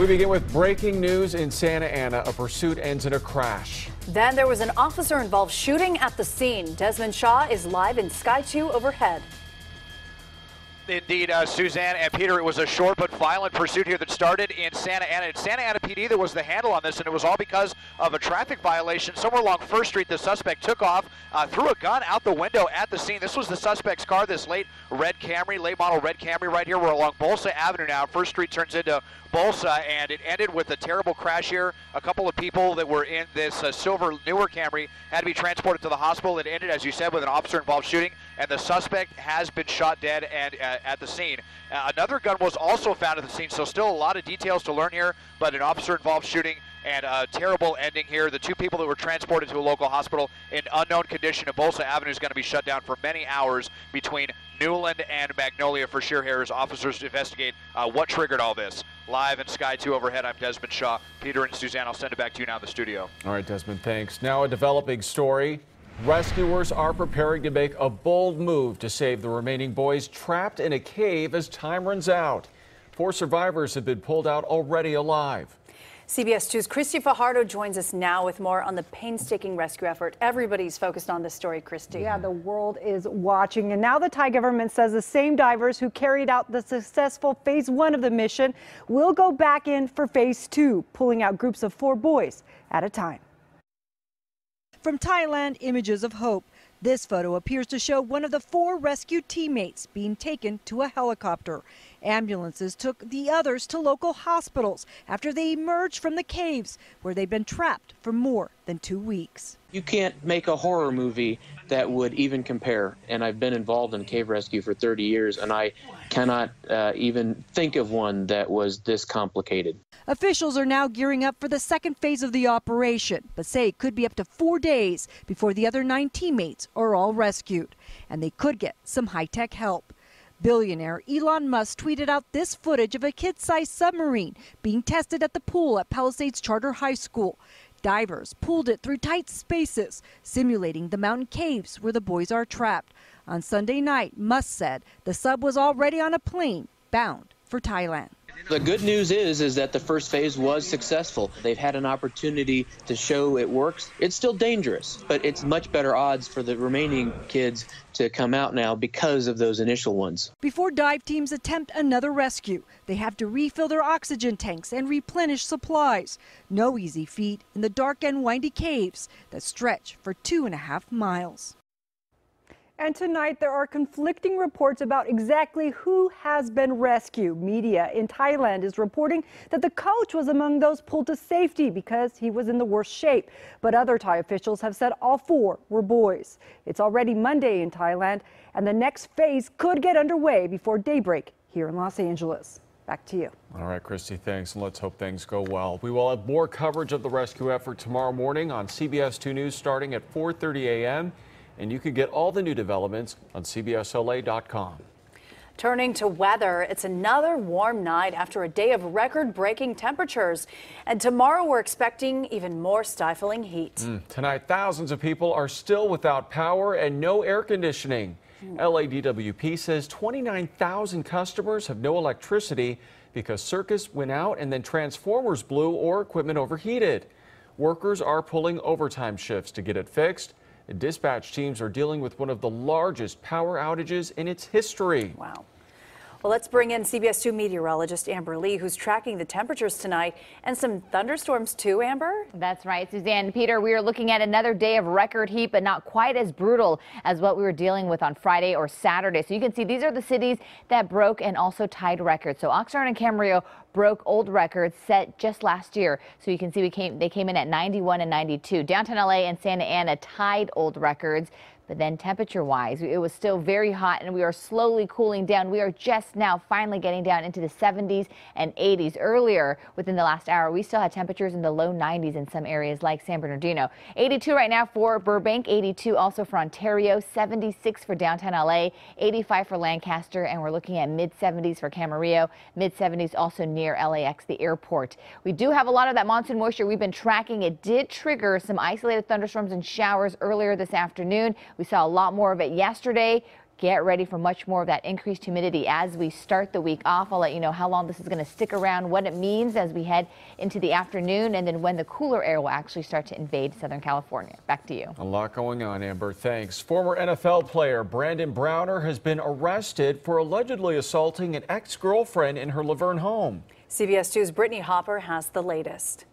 We begin with breaking news in Santa Ana. A pursuit ends in a crash. Then there was an officer-involved shooting at the scene. Desmond Shaw is live in Sky 2 overhead. Indeed, Suzanne and Peter, it was a short but violent pursuit here that started in Santa Ana. In Santa Ana PD, there was the handle on this, and it was all because of a traffic violation. Somewhere along First Street, the suspect took off, threw a gun out the window at the scene. This was the suspect's car, this late model red Camry right here. We're along Bolsa Avenue now. First Street turns into Bolsa, and it ended with a terrible crash here. A couple of people that were in this silver newer Camry had to be transported to the hospital. It ended, as you said, with an officer-involved shooting, and the suspect has been shot dead and at the scene. Another gun was also found at the scene, so still a lot of details to learn here, but an officer-involved shooting and a terrible ending here. The two people that were transported to a local hospital in unknown condition at Bolsa Avenue is going to be shut down for many hours between Newland and Magnolia for sure here as officers investigate what triggered all this. Live in Sky 2 overhead, I'm Desmond Shaw. Peter and Suzanne, I'll send it back to you now in the studio. All right, Desmond, thanks. Now a developing story. Rescuers are preparing to make a bold move to save the remaining boys trapped in a cave as time runs out. 4 survivors have been pulled out already alive. CBS 2's Christy Fajardo joins us now with more on the painstaking rescue effort. Everybody's focused on this story, Christy. Yeah, the world is watching. And now the Thai government says the same divers who carried out the successful phase 1 of the mission will go back in for phase 2, pulling out groups of 4 boys at a time. From Thailand, images of hope. This photo appears to show one of the 4 rescued teammates being taken to a helicopter. Ambulances took the others to local hospitals after they emerged from the caves where they'd been trapped for more than 2 weeks. You can't make a horror movie that would even compare. And I've been involved in cave rescue for 30 years, and I cannot even think of one that was this complicated. Officials are now gearing up for the second phase of the operation, but say it could be up to 4 days before the other 9 teammates are all rescued. And they could get some high-tech help. Billionaire Elon Musk tweeted out this footage of a kid-sized submarine being tested at the pool at Palisades Charter High School. Divers pulled it through tight spaces, simulating the mountain caves where the boys are trapped. On Sunday night, Musk said the sub was already on a plane bound for Thailand. The good news is that the first phase was successful. They've had an opportunity to show it works. It's still dangerous, but it's much better odds for the remaining kids to come out now because of those initial ones. Before dive teams attempt another rescue, they have to refill their oxygen tanks and replenish supplies. No easy feat in the dark and windy caves that stretch for 2.5 miles. And tonight, there are conflicting reports about exactly who has been rescued. Media in Thailand is reporting that the coach was among those pulled to safety because he was in the worst shape. But other Thai officials have said all 4 were boys. It's already Monday in Thailand, and the next phase could get underway before daybreak here in Los Angeles. Back to you. All right, Christy, thanks, and let's hope things go well. We will have more coverage of the rescue effort tomorrow morning on CBS 2 News starting at 4:30 a.m. And you can get all the new developments on CBSLA.com. Turning to weather, it's another warm night after a day of record-breaking temperatures. And tomorrow we're expecting even more stifling heat. Tonight, thousands of people are still without power and no air conditioning. LADWP says 29,000 customers have no electricity because circuits went out and then transformers blew or equipment overheated. Workers are pulling overtime shifts to get it fixed. Dispatch teams are dealing with one of the largest power outages in its history. Wow. Well, let's bring in CBS 2 meteorologist Amber Lee, who's tracking the temperatures tonight and some thunderstorms too, Amber? That's right, Suzanne. Peter, we are looking at another day of record heat, but not quite as brutal as what we were dealing with on Friday or Saturday. So you can see these are the cities that broke and also tied records. So Oxnard and Camarillo broke old records set just last year. So you can see they came in at 91 and 92. Downtown LA and Santa Ana tied old records. But then temperature-wise, it was still very hot, and we are slowly cooling down. We are just now finally getting down into the 70s and 80s. Earlier, within the last hour, we still had temperatures in the low 90s in some areas like San Bernardino. 82 right now for Burbank, 82 also for Ontario, 76 for downtown LA, 85 for Lancaster, and we're looking at mid-70s for Camarillo, mid-70s also near LAX, the airport. We do have a lot of that monsoon moisture we've been tracking. It did trigger some isolated thunderstorms and showers earlier this afternoon. We saw a lot more of it yesterday. Get ready for much more of that increased humidity as we start the week off. I'll let you know how long this is going to stick around, what it means as we head into the afternoon, and then when the cooler air will actually start to invade Southern California. Back to you. A lot going on, Amber. Thanks. Former NFL player Brandon Browner has been arrested for allegedly assaulting an ex-girlfriend in her Laverne home. CBS 2's Brittany Hopper has the latest.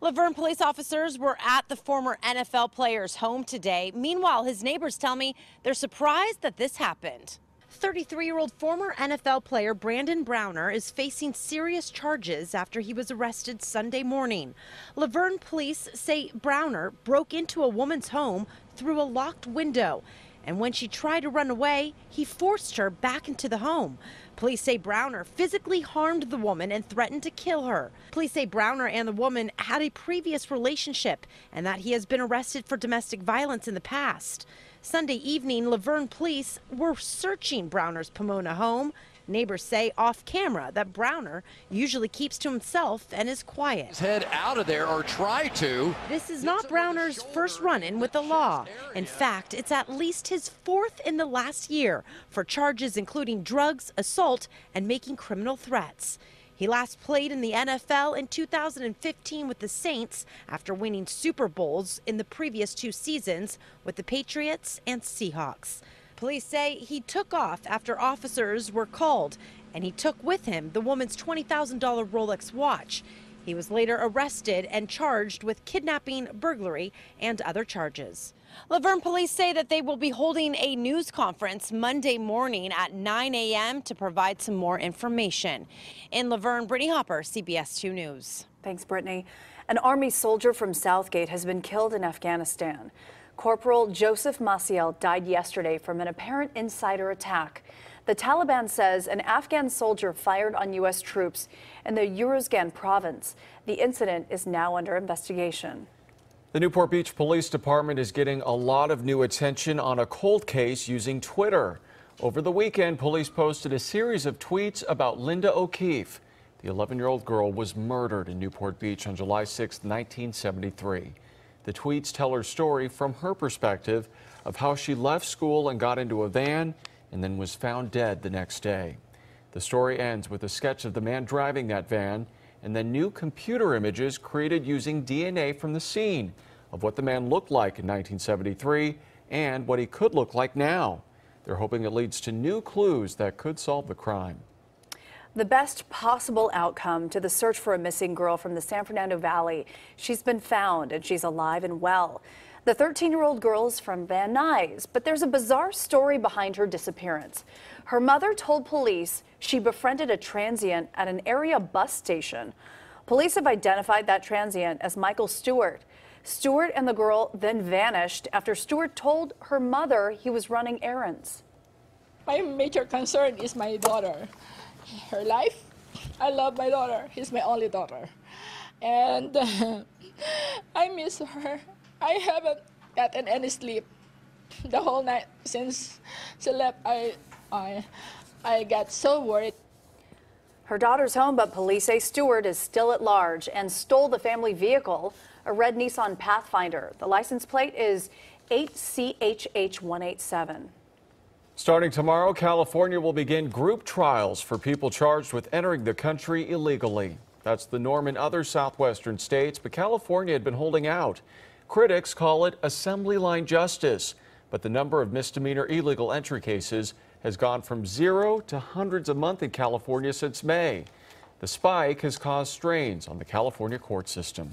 Laverne police officers were at the former NFL player's home today. Meanwhile, his neighbors tell me they're surprised that this happened. 33-year-old former NFL player Brandon Browner is facing serious charges after he was arrested Sunday morning. Laverne police say Browner broke into a woman's home through a locked window, and when she tried to run away, he forced her back into the home. Police say Browner physically harmed the woman and threatened to kill her. Police say Browner and the woman had a previous relationship and that he has been arrested for domestic violence in the past. Sunday evening, Laverne police were searching Browner's Pomona home. Neighbors say off camera that Browner usually keeps to himself and is quiet. Head out of there or try to. This is not Browner's first run-in with the law. In fact, it's at least his fourth in the last year for charges including drugs, assault, and making criminal threats. He last played in the NFL in 2015 with the Saints after winning Super Bowls in the previous 2 seasons with the Patriots and Seahawks. Police say he took off after officers were called, and he took with him the woman's $20,000 Rolex watch. He was later arrested and charged with kidnapping, burglary, and other charges. Laverne police say that they will be holding a news conference Monday morning at 9 a.m. to provide some more information. In Laverne, Brittany Hopper, CBS 2 News. Thanks, Brittany. An Army soldier from Southgate has been killed in Afghanistan. Corporal Joseph Maciel died yesterday from an apparent insider attack. The Taliban says an Afghan soldier fired on U.S. troops in the Uruzgan province. The incident is now under investigation. The Newport Beach Police Department is getting a lot of new attention on a cold case using Twitter. Over the weekend, police posted a series of tweets about Linda O'Keefe. The 11-year-old girl was murdered in Newport Beach on July 6, 1973. The tweets tell her story from her perspective of how she left school and got into a van and then was found dead the next day. The story ends with a sketch of the man driving that van and then new computer images created using DNA from the scene of what the man looked like in 1973 and what he could look like now. They're hoping it leads to new clues that could solve the crime. The best possible outcome to the search for a missing girl from the San Fernando Valley. She's been found and she's alive and well. The 13-year-old girl is from Van Nuys, but there's a bizarre story behind her disappearance. Her mother told police she befriended a transient at an area bus station. Police have identified that transient as Michael Stewart. Stewart and the girl then vanished after Stewart told her mother he was running errands. My major concern is my daughter. Her life. I love my daughter. She's my only daughter. And I miss her. I haven't gotten any sleep the whole night since she left. I got so worried. Her daughter's home, but police say Stewart is still at large and stole the family vehicle, a red Nissan Pathfinder. The license plate is 8CHH187. Starting tomorrow, California will begin group trials for people charged with entering the country illegally. That's the norm in other southwestern states, but California had been holding out. Critics call it assembly line justice, but the number of misdemeanor illegal entry cases has gone from 0 to hundreds a month in California since May. The spike has caused strains on the California court system.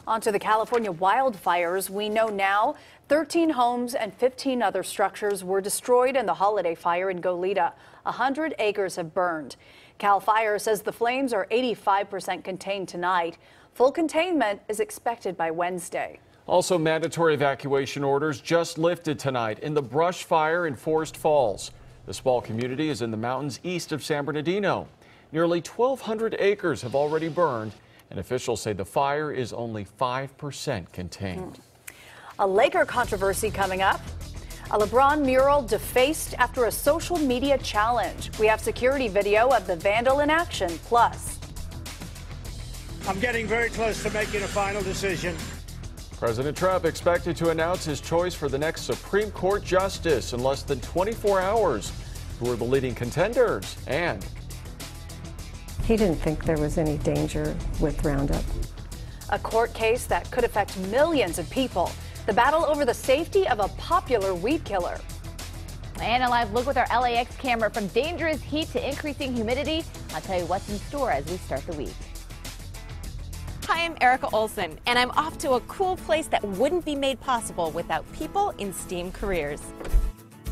On to the California wildfires. We know now 13 homes and 15 other structures were destroyed in the holiday fire in Goleta. 100 acres have burned. Cal Fire says the flames are 85% contained tonight. Full containment is expected by Wednesday. Also, mandatory evacuation orders just lifted tonight in the brush fire in Forest Falls. The small community is in the mountains east of San Bernardino. Nearly 1,200 acres have already burned, and officials say the fire is only 5% contained. A Laker controversy coming up. A LeBron mural defaced after a social media challenge. We have security video of the vandal in action. Plus, I'm getting very close to making a final decision. President Trump expected to announce his choice for the next Supreme Court justice in less than 24 hours. Who are the leading contenders? And he didn't think there was any danger with Roundup. A court case that could affect millions of people. The battle over the safety of a popular weed killer. And a live look with our LAX camera, from dangerous heat to increasing humidity. I'll tell you what's in store as we start the week. Hi, I'm Erica Olson, and I'm off to a cool place that wouldn't be made possible without people in STEAM careers.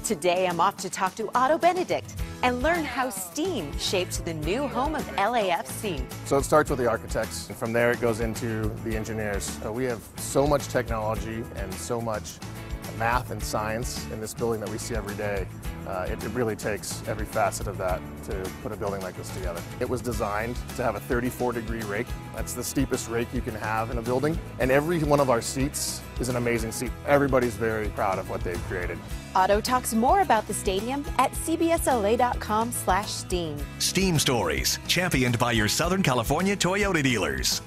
Today, I'm off to talk to Otto Benedict and learn how STEAM shaped the new home of LAFC. So it starts with the architects, and from there it goes into the engineers. We have so much technology and so much math and science in this building that we see every day. It really takes every facet of that to put a building like this together. It was designed to have a 34-degree rake. That's the steepest rake you can have in a building. And every one of our seats is an amazing seat. Everybody's very proud of what they've created. Otto talks more about the stadium at cbsla.com/steam. STEAM Stories, championed by your Southern California Toyota dealers.